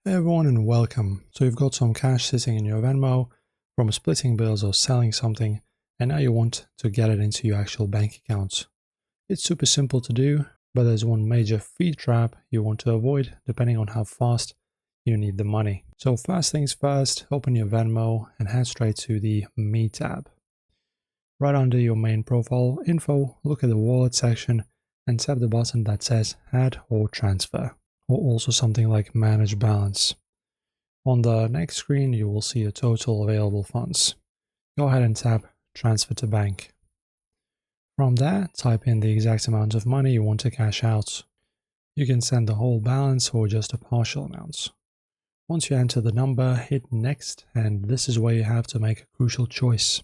Hey everyone and welcome. So you've got some cash sitting in your Venmo from splitting bills or selling something, and now you want to get it into your actual bank account. It's super simple to do, but there's one major fee trap you want to avoid depending on how fast you need the money. So first things first, open your Venmo and head straight to the Me tab. Right under your main profile info, look at the wallet section and tap the button that says Add or Transfer, or also something like Manage Balance. On the next screen, you will see the total available funds. Go ahead and tap Transfer to Bank. From there, type in the exact amount of money you want to cash out. You can send the whole balance or just a partial amount. Once you enter the number, hit Next, and this is where you have to make a crucial choice.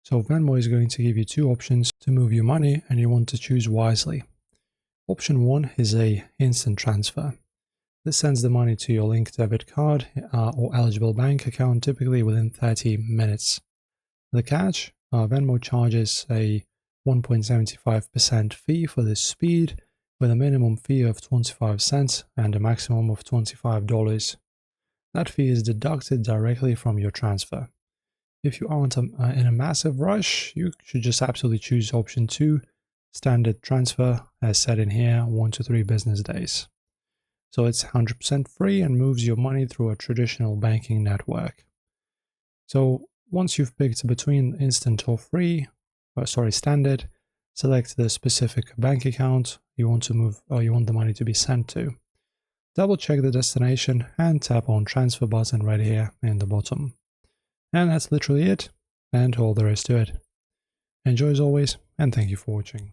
So Venmo is going to give you two options to move your money, and you want to choose wisely. Option 1 is a instant transfer. This sends the money to your linked debit card or eligible bank account typically within 30 minutes. The catch, Venmo charges a 1.75% fee for this speed, with a minimum fee of 25 cents and a maximum of $25. That fee is deducted directly from your transfer. If you aren't in a massive rush, you should just absolutely choose option 2, standard transfer, as said in here, 1 to 3 business days. So it's 100% free and moves your money through a traditional banking network. So once you've picked between instant or standard, select the specific bank account you want to move or you want the money to be sent to. Double check the destination and tap on transfer button right here in the bottom. And that's literally it, and all there is to it. Enjoy as always, and thank you for watching.